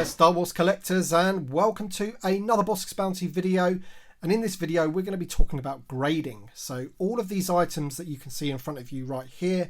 there Star Wars collectors, and welcome to another Bossk Bounty video. And in this video we're going to be talking about grading. So all of these items that you can see in front of you right here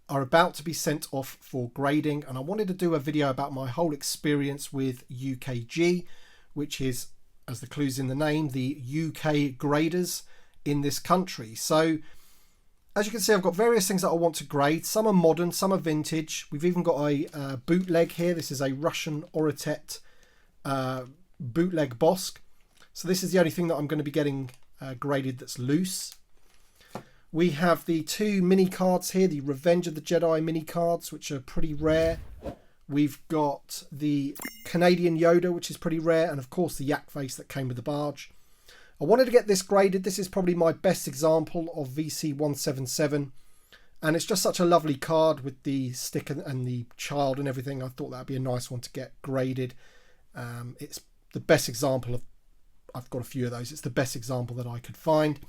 are about to be sent off for grading, and I wanted to do a video about my whole experience with UKG, which is, as the clue's in the name, the UK graders in this country. So as you can see, I've got various things that I want to grade. Some are modern, some are vintage. We've even got a bootleg here. This is a Russian Oritet bootleg Bossk. So this is the only thing that I'm going to be getting graded that's loose. We have the two mini cards here, the Revenge of the Jedi mini cards, which are pretty rare. We've got the Canadian Yoda, which is pretty rare, and of course the yak face that came with the barge. I wanted to get this graded. This is probably my best example of VC177, and it's just such a lovely card with the stick and the child and everything. I thought that'd be a nice one to get graded. It's the best example of, I've got a few of those, it's the best example that I could find.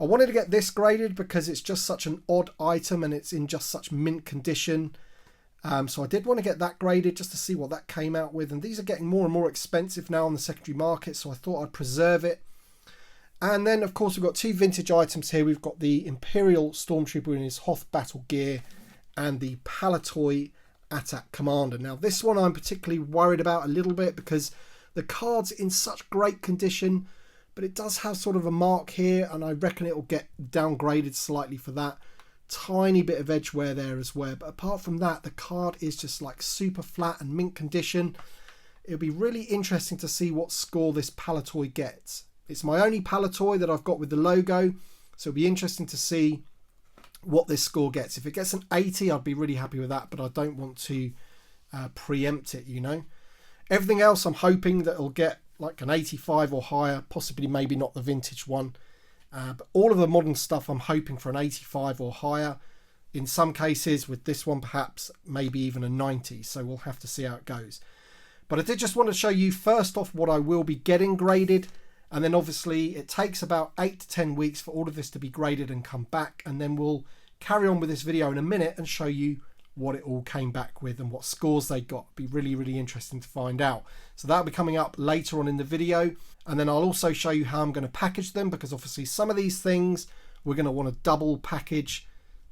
I wanted to get this graded because it's just such an odd item and it's in just such mint condition. So I did want to get that graded just to see what that came out with, and these are getting more and more expensive now on the secondary market, so I thought I'd preserve it. And then, of course, we've got two vintage items here. We've got the Imperial Stormtrooper in his Hoth battle gear and the Palitoy Attack Commander. Now, this one I'm particularly worried about a little bit because the card's in such great condition, but it does have sort of a mark here, and I reckon it will get downgraded slightly for that. Tiny bit of edge wear there as well. But apart from that, the card is just like super flat and mint condition. It'll be really interesting to see what score this Palitoy gets. It's my only Palitoy that I've got with the logo, so it'll be interesting to see what this score gets. If it gets an 80, I'd be really happy with that, but I don't want to preempt it, you know. Everything else, I'm hoping that it'll get like an 85 or higher, possibly maybe not the vintage one. But all of the modern stuff, I'm hoping for an 85 or higher. In some cases, with this one, perhaps maybe even a 90, so we'll have to see how it goes. But I did just want to show you first off what I will be getting graded. And then obviously it takes about 8 to 10 weeks for all of this to be graded and come back. And then we'll carry on with this video in a minute and show you what it all came back with and what scores they got. It'll be really, really interesting to find out. So that'll be coming up later on in the video. And then I'll also show you how I'm going to package them, because obviously some of these things we're going to want to double package,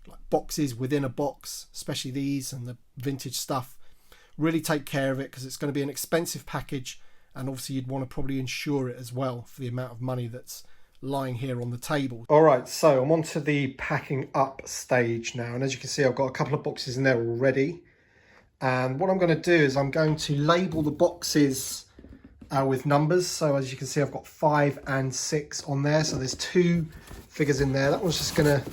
like boxes within a box, especially these and the vintage stuff. Really take care of it because it's going to be an expensive package. And obviously you'd want to probably insure it as well for the amount of money that's lying here on the table. All right, so I'm on to the packing up stage now. And as you can see, I've got a couple of boxes in there already. And what I'm going to do is I'm going to label the boxes with numbers. So as you can see, I've got 5 and 6 on there. So there's 2 figures in there. That one's just going to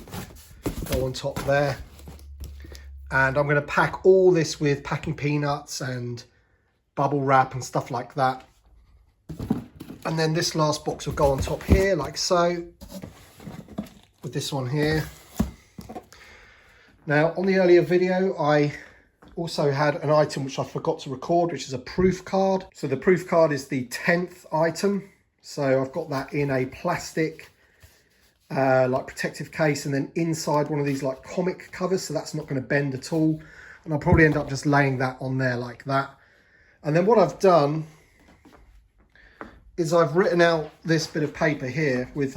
go on top there. And I'm going to pack all this with packing peanuts and bubble wrap and stuff like that. And then this last box will go on top here like so, with this one here. Now on the earlier video I also had an item which I forgot to record, which is a proof card. So the proof card is the 10th item. So I've got that in a plastic like protective case, and then inside one of these like comic covers, so that's not going to bend at all. And I'll probably end up just laying that on there like that. And then what I've done is I've written out this bit of paper here with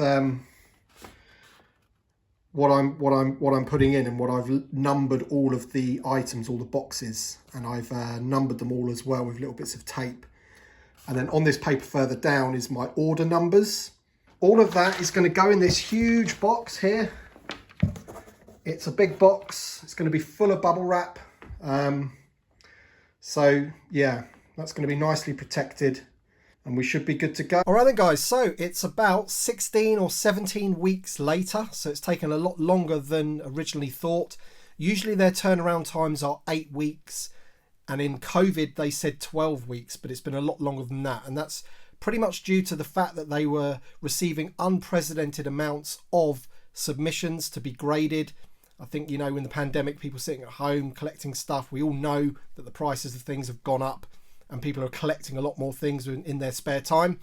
what I'm putting in, and what I've numbered all of the items, all the boxes, and I've numbered them all as well with little bits of tape. And then on this paper further down is my order numbers. All of that is going to go in this huge box here. It's a big box. It's going to be full of bubble wrap. So yeah, that's going to be nicely protected and we should be good to go. All right then guys, so it's about 16 or 17 weeks later. So it's taken a lot longer than originally thought. Usually their turnaround times are 8 weeks. And in COVID, they said 12 weeks, but it's been a lot longer than that. And that's pretty much due to the fact that they were receiving unprecedented amounts of submissions to be graded. I think, you know, in the pandemic, people sitting at home collecting stuff, we all know that the prices of things have gone up and people are collecting a lot more things in their spare time.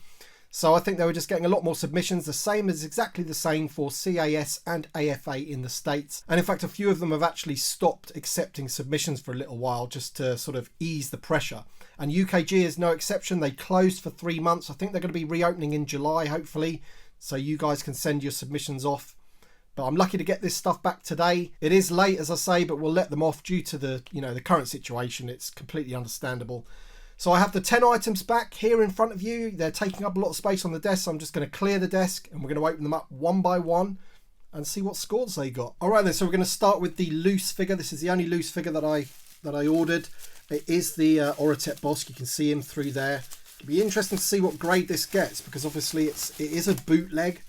So I think they were just getting a lot more submissions, exactly the same for CAS and AFA in the States. And in fact, a few of them have actually stopped accepting submissions for a little while just to sort of ease the pressure. And UKG is no exception. They closed for 3 months. I think they're going to be reopening in July, hopefully, so you guys can send your submissions off. But I'm lucky to get this stuff back today. It is late, as I say, but we'll let them off due to the, the current situation. It's completely understandable. So I have the 10 items back here in front of you. They're taking up a lot of space on the desk, so I'm just going to clear the desk and we're going to open them up one by one and see what scores they got. All right then, so we're going to start with the loose figure. This is the only loose figure that I ordered. It is the Oritet Bossk. You can see him through there. It'll be interesting to see what grade this gets, because obviously it is a bootleg.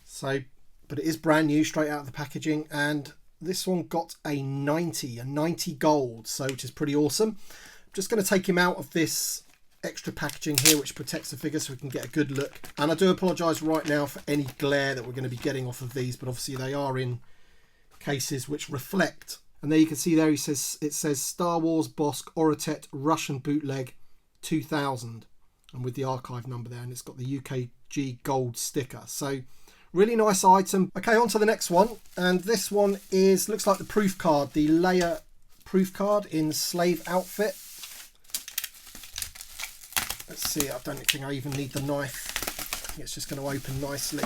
So, but it is brand new, straight out of the packaging, and this one got a 90 gold, so which is pretty awesome. Just going to take him out of this extra packaging here, which protects the figure, so we can get a good look. And I do apologise right now for any glare that we're going to be getting off of these, but obviously they are in cases which reflect. And there you can see there it says Star Wars Bossk Oritet Russian Bootleg 2000, and with the archive number there, and it's got the UKG gold sticker. So really nice item. Okay, on to the next one, and this one looks like the proof card, the Leia proof card in slave outfit. Let's see, I don't think I even need the knife. I think it's just going to open nicely.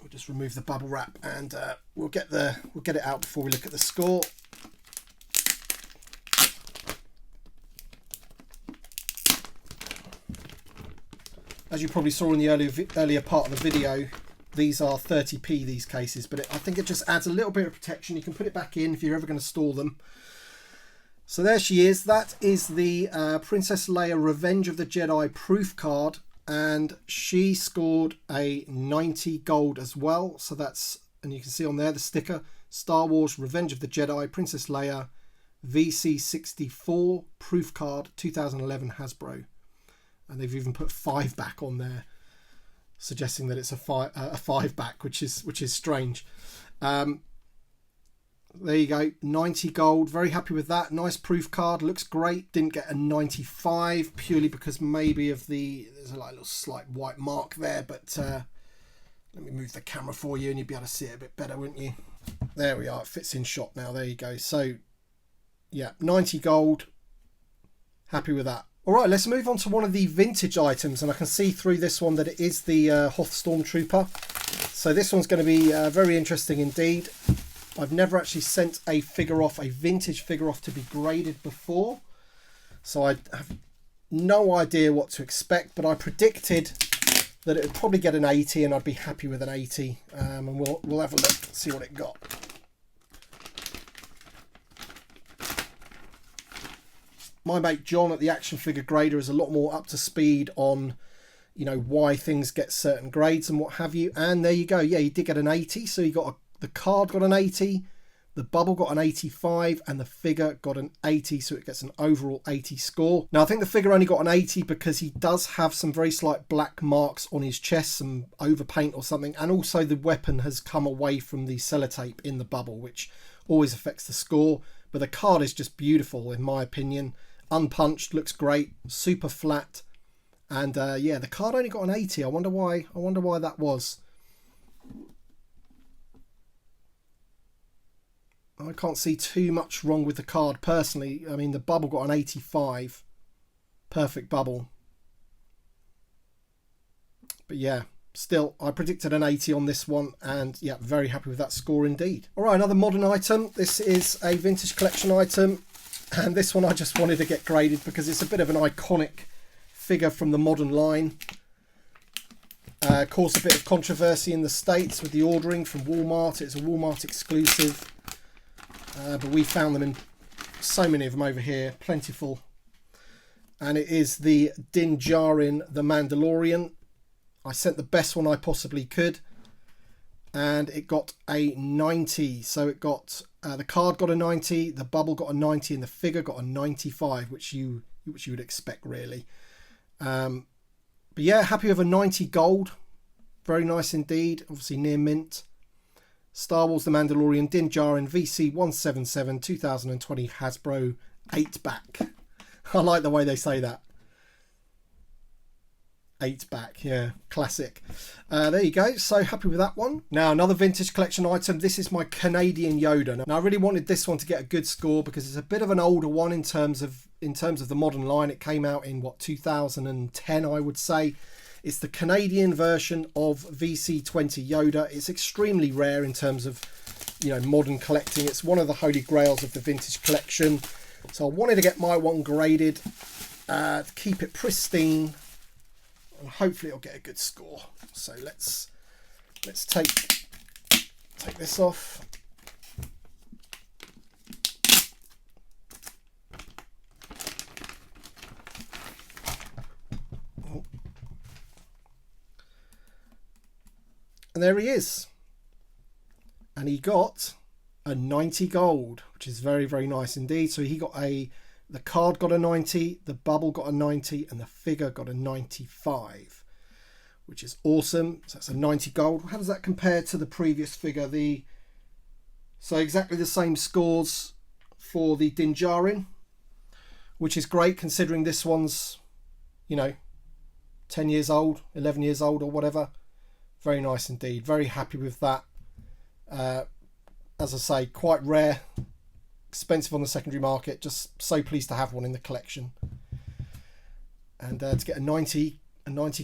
We'll just remove the bubble wrap and we'll get it out before we look at the score. As you probably saw in the earlier part of the video, these are 30p, these cases, but I think it just adds a little bit of protection. You can put it back in if you're ever going to store them. So there she is. That is the Princess Leia Revenge of the Jedi proof card, and she scored a 90 gold as well. So that's, and you can see on there the sticker, Star Wars Revenge of the Jedi Princess Leia VC64 proof card 2011 Hasbro. And they've even put 5 back on there, suggesting that it's a 5 back, which is strange. There you go, 90 gold. Very happy with that. Nice proof card, looks great. Didn't get a 95 purely because maybe of there's a little slight white mark there, but let me move the camera for you and you'd be able to see it a bit better, wouldn't you? There we are, it fits in shot now. There you go. So yeah, 90 gold. Happy with that. All right, let's move on to one of the vintage items, and I can see through this one that it is the Hoth Stormtrooper. So this one's going to be very interesting indeed. I've never actually sent a vintage figure off to be graded before, so I have no idea what to expect, but I predicted that it would probably get an 80 and I'd be happy with an 80, and we'll have a look, see what it got. My mate John at the Action Figure Grader is a lot more up to speed on, why things get certain grades and what have you, and there you go. Yeah, he did get an 80, so he got the card got an 80, the bubble got an 85, and the figure got an 80, so it gets an overall 80 score. Now, I think the figure only got an 80 because he does have some very slight black marks on his chest, some overpaint or something, and also the weapon has come away from the sellotape in the bubble, which always affects the score. But the card is just beautiful, in my opinion. Unpunched, looks great, super flat, and yeah, the card only got an 80. I wonder why that was. I can't see too much wrong with the card personally. I mean, the bubble got an 85. Perfect bubble. But yeah, still, I predicted an 80 on this one, and yeah, very happy with that score indeed. All right, another modern item. This is a vintage collection item, and this one I just wanted to get graded because it's a bit of an iconic figure from the modern line. Caused a bit of controversy in the States with the ordering from Walmart. It's a Walmart exclusive. But we found them in so many of them over here, plentiful. And it is the Djarin the Mandalorian. I sent the best one I possibly could, and it got a 90. So it got the card got a 90, the bubble got a 90, and the figure got a 95, which you would expect really. But yeah, happy with a 90 gold. Very nice indeed. Obviously near mint. Star Wars The Mandalorian, Djarin VC177 2020 Hasbro 8 back. I like the way they say that. 8 back. Yeah, classic. There you go. So happy with that one. Now another vintage collection item. This is my Canadian Yoda. Now I really wanted this one to get a good score because it's a bit of an older one in terms of the modern line. It came out in what, 2010, I would say. It's the Canadian version of VC20 Yoda. It's extremely rare in terms of, you know, modern collecting. It's one of the holy grails of the vintage collection. So I wanted to get my one graded, to keep it pristine, and hopefully it'll get a good score. So let's take this off. And there he is. And he got a 90 gold, which is very, very nice indeed. So he got the card got a 90, the bubble got a 90, and the figure got a 95, which is awesome. So that's a 90 gold. How does that compare to the previous figure? So exactly the same scores for the Djarin, which is great considering this one's, you know, 10 years old, 11 years old or whatever. Very nice indeed. Very happy with that. As I say, quite rare, expensive on the secondary market. Just so pleased to have one in the collection. And to get a 90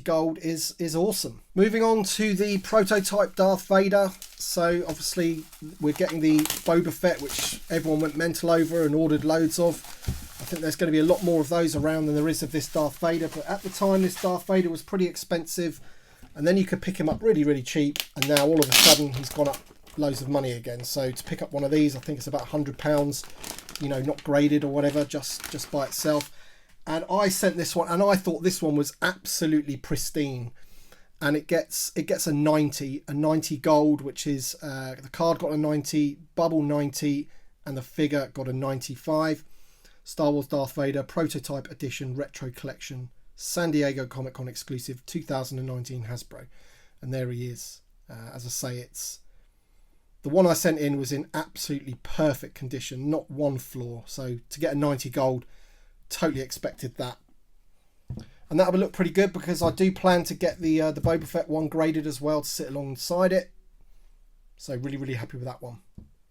gold is awesome. Moving on to the prototype Darth Vader. So obviously we're getting the Boba Fett, which everyone went mental over and ordered loads of. I think there's going to be a lot more of those around than there is of this Darth Vader. But at the time, this Darth Vader was pretty expensive. And then you could pick him up really, really cheap. And now all of a sudden he's gone up loads of money again. So to pick up one of these, I think it's about £100, you know, not graded or whatever, just by itself. And I sent this one, and I thought this one was absolutely pristine. And it gets a 90 gold, which is the card got a 90, bubble 90, and the figure got a 95. Star Wars Darth Vader Prototype Edition Retro Collection, San Diego Comic-Con exclusive, 2019 Hasbro. And there he is. As I say, it's the one I sent in was in absolutely perfect condition, not one flaw. So to get a 90 gold, totally expected that. And that would look pretty good because I do plan to get the Boba Fett one graded as well to sit alongside it. So really, really happy with that one.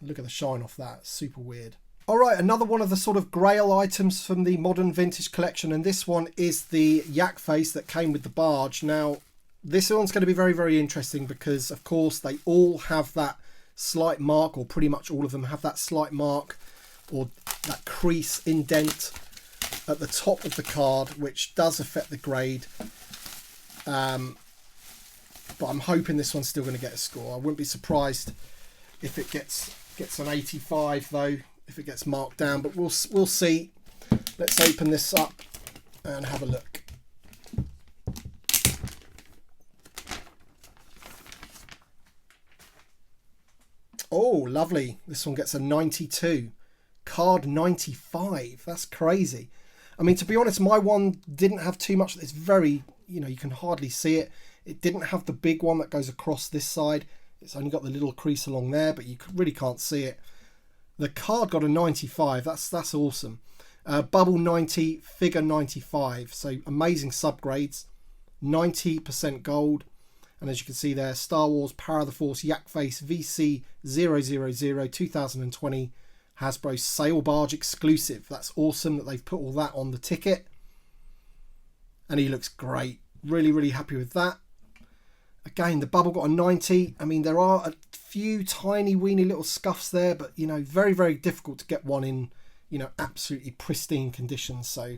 Look at the shine off that. Super weird. All right, another one of the sort of grail items from the modern vintage collection, and this one is the yak face that came with the barge. Now, this one's going to be very, very interesting because, of course, they all have that slight mark, or pretty much all of them have that slight mark or that crease indent at the top of the card, which does affect the grade. But I'm hoping this one's still going to get a score. I wouldn't be surprised if it gets an 85 though, if it gets marked down, but we'll see. Let's open this up and have a look. Oh, lovely. This one gets a 92. Card 95. That's crazy. I mean, to be honest, my one didn't have too much. It's very, you know, you can hardly see it. It didn't have the big one that goes across this side. It's only got the little crease along there, but you really can't see it. The card got a 95. That's awesome. Bubble 90, figure 95. So amazing subgrades. 90% gold. And as you can see there, Star Wars Power of the Force Yak Face VC000 2020 Hasbro Sail Barge exclusive. That's awesome that they've put all that on the ticket. And he looks great. Really, really happy with that. Again, the bubble got a 90. I mean, there are a few tiny, weeny little scuffs there, but, you know, very, very difficult to get one in, you know, absolutely pristine conditions. So,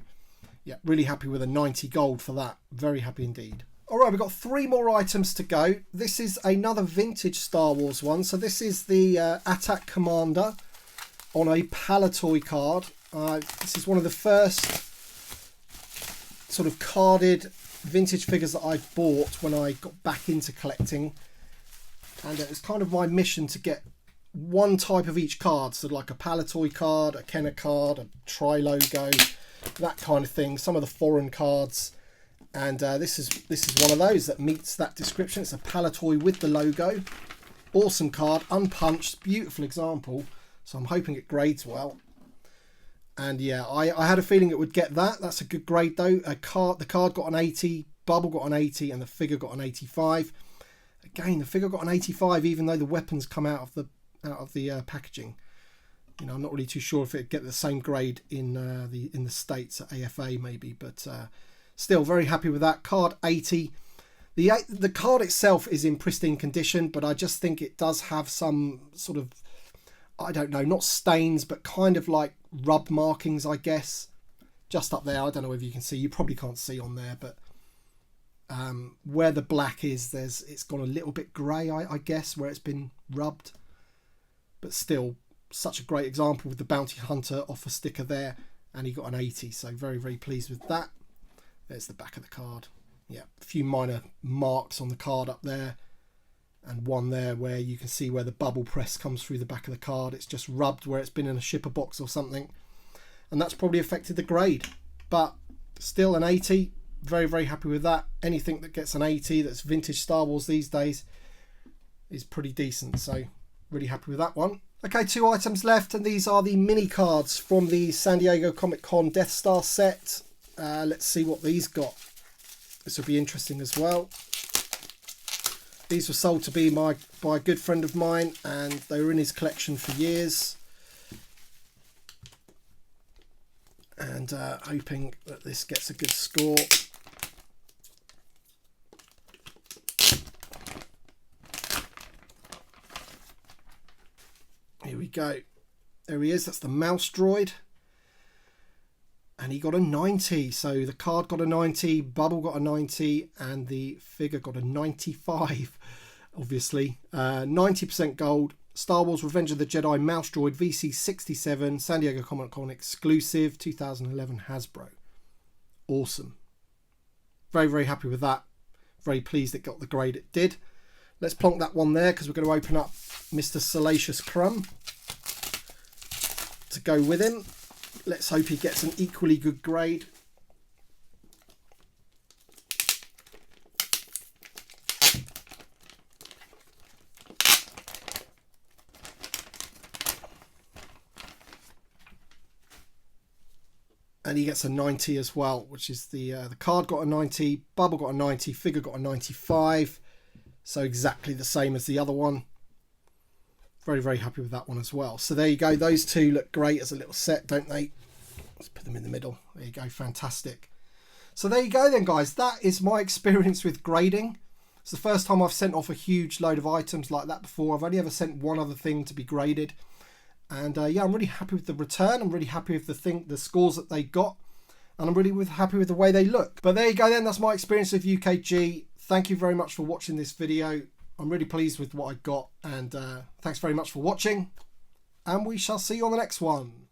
yeah, really happy with a 90 gold for that. Very happy indeed. All right, we've got 3 more items to go. This is another vintage Star Wars one. So this is the Attack Commander on a Palitoy card. This is one of the first sort of carded vintage figures that I bought when I got back into collecting, and it's kind of my mission to get one type of each card, so like a Palitoy card, a Kenner card, a Tri-Logo, that kind of thing, some of the foreign cards, and this is one of those that meets that description. It's a Palitoy with the logo. Awesome card, unpunched, beautiful example, so I'm hoping it grades well. And yeah, I had a feeling it would get that. That's a good grade though. The card got an 80, Bubble got an 80 and the figure got an 85. Again, the figure got an 85 even though the weapons come out of the packaging. You know, I'm not really too sure if it'd get the same grade in the States at AFA maybe, but still very happy with that. Card 80. The card itself is in pristine condition, but I just think it does have some sort of, I don't know, not stains, but kind of like rub markings, I guess. Just up there, I don't know if you can see. You probably can't see on there, but where the black is, it's gone a little bit grey, I guess, where it's been rubbed. But still, such a great example with the Bounty Hunter offer sticker there, and he got an 80, so very, very pleased with that. There's the back of the card. Yeah, a few minor marks on the card up there, and one there where you can see where the bubble press comes through the back of the card. It's just rubbed where it's been in a shipper box or something, and that's probably affected the grade, but still an 80. Very, very happy with that. Anything that gets an 80 that's vintage Star Wars these days is pretty decent, so really happy with that one. Okay, 2 items left, and these are the mini cards from the San Diego Comic-Con Death Star set. Let's see what these got. This will be interesting as well. These were sold to me by a good friend of mine, and they were in his collection for years. And hoping that this gets a good score. Here we go. There he is. That's the mouse droid. And he got a 90. So the card got a 90, Bubble got a 90, and the figure got a 95, obviously. 90% gold. Star Wars Revenge of the Jedi Mouse Droid VC67, San Diego Comic-Con exclusive, 2011 Hasbro. Awesome. Very, very happy with that. Very pleased it got the grade it did. Let's plonk that one there because we're going to open up Mr. Salacious Crumb to go with him. Let's hope he gets an equally good grade. And he gets a 90 as well, which is the card got a 90, Bubble got a 90, figure got a 95. So exactly the same as the other one. Very, very happy with that one as well. So there you go. Those two look great as a little set, don't they? Let's put them in the middle. There you go. Fantastic. So there you go then, guys. That is my experience with grading. It's the first time I've sent off a huge load of items like that before. I've only ever sent one other thing to be graded. And yeah, I'm really happy with the return. I'm really happy with the scores that they got. And I'm really happy with the way they look. But there you go then. That's my experience with UKG. Thank you very much for watching this video. I'm really pleased with what I got. And thanks very much for watching. And we shall see you on the next one.